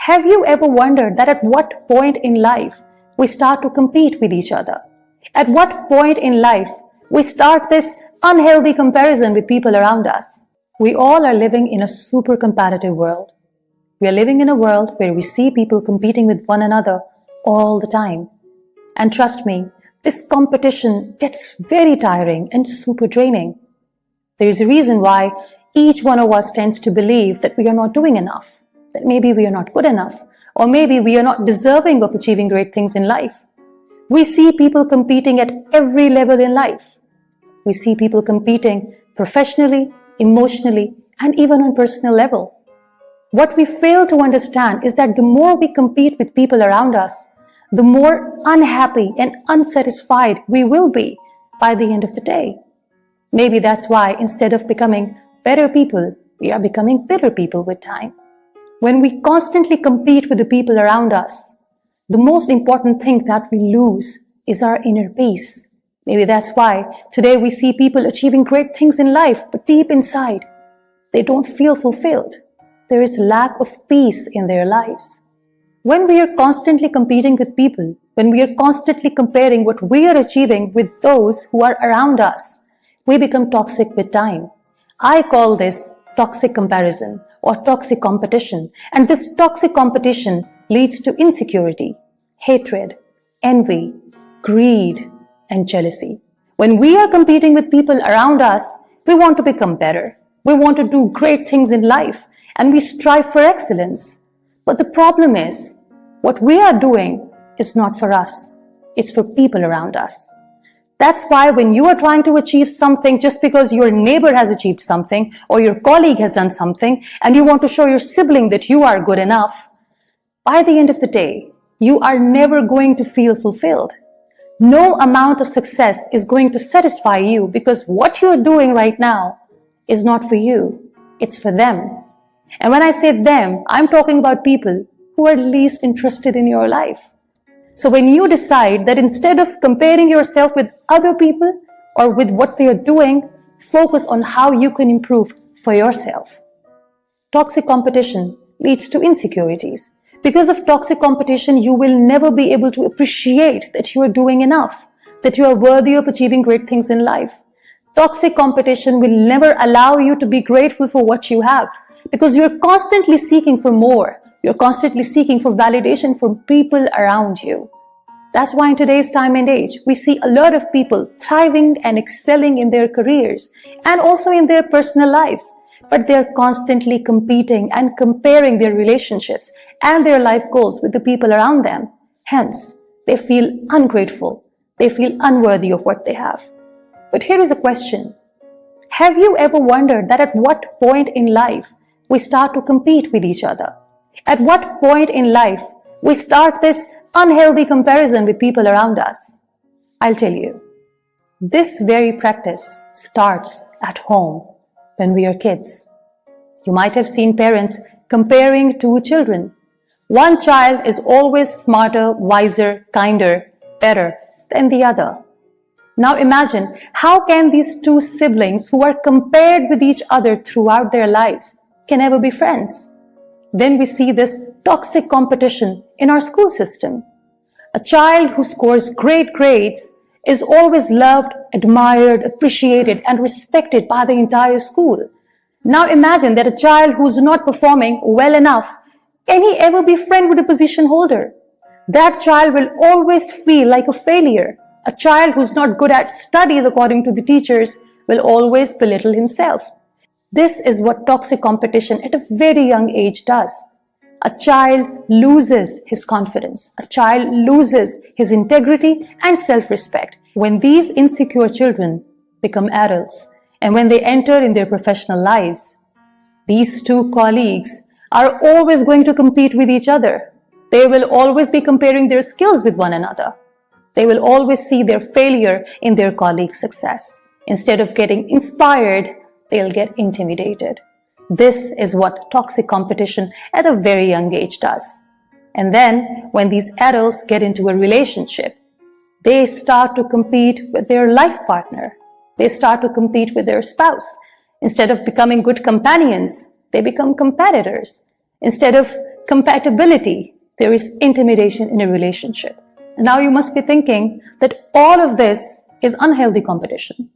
Have you ever wondered that at what point in life we start to compete with each other? At what point in life we start this unhealthy comparison with people around us? We all are living in a super competitive world. We are living in a world where we see people competing with one another all the time. And trust me, this competition gets very tiring and super draining. There is a reason why each one of us tends to believe that we are not doing enough, that maybe we are not good enough, or maybe we are not deserving of achieving great things in life. We see people competing at every level in life. We see people competing professionally, emotionally, and even on personal level. What we fail to understand is that the more we compete with people around us, the more unhappy and unsatisfied we will be by the end of the day. Maybe that's why instead of becoming better people, we are becoming bitter people with time. When we constantly compete with the people around us, the most important thing that we lose is our inner peace. Maybe that's why today we see people achieving great things in life, but deep inside, they don't feel fulfilled. There is lack of peace in their lives. When we are constantly competing with people, when we are constantly comparing what we are achieving with those who are around us, we become toxic with time. I call this toxic comparison or toxic competition. And this toxic competition leads to insecurity, hatred, envy, greed, and jealousy. When we are competing with people around us, we want to become better. We want to do great things in life, and we strive for excellence. But the problem is, what we are doing is not for us. It's for people around us. That's why when you are trying to achieve something just because your neighbor has achieved something or your colleague has done something and you want to show your sibling that you are good enough, by the end of the day, you are never going to feel fulfilled. No amount of success is going to satisfy you because what you are doing right now is not for you. It's for them. And when I say them, I'm talking about people who are least interested in your life. So when you decide that instead of comparing yourself with other people or with what they are doing, focus on how you can improve for yourself. Toxic competition leads to insecurities. Because of toxic competition, you will never be able to appreciate that you are doing enough, that you are worthy of achieving great things in life. Toxic competition will never allow you to be grateful for what you have because you're constantly seeking for more. You're constantly seeking for validation from people around you. That's why in today's time and age, we see a lot of people thriving and excelling in their careers and also in their personal lives. But they're constantly competing and comparing their relationships and their life goals with the people around them. Hence, they feel ungrateful. They feel unworthy of what they have. But here is a question. Have you ever wondered that at what point in life we start to compete with each other? At what point in life we start this unhealthy comparison with people around us? I'll tell you. This very practice starts at home when we are kids. You might have seen parents comparing two children. One child is always smarter, wiser, kinder, better than the other. Now imagine, how can these two siblings who are compared with each other throughout their lives can ever be friends? Then we see this toxic competition in our school system. A child who scores great grades is always loved, admired, appreciated, and respected by the entire school. Now imagine that a child who's not performing well enough, can he ever be friend with a position holder? That child will always feel like a failure. A child who's not good at studies according to the teachers will always belittle himself. This is what toxic competition at a very young age does. A child loses his confidence. A child loses his integrity and self-respect. When these insecure children become adults and when they enter in their professional lives, these two colleagues are always going to compete with each other. They will always be comparing their skills with one another. They will always see their failure in their colleague's success. Instead of getting inspired, they'll get intimidated. This is what toxic competition at a very young age does. And then when these adults get into a relationship, they start to compete with their life partner. They start to compete with their spouse. Instead of becoming good companions, they become competitors. Instead of compatibility, there is intimidation in a relationship. And now you must be thinking that all of this is unhealthy competition.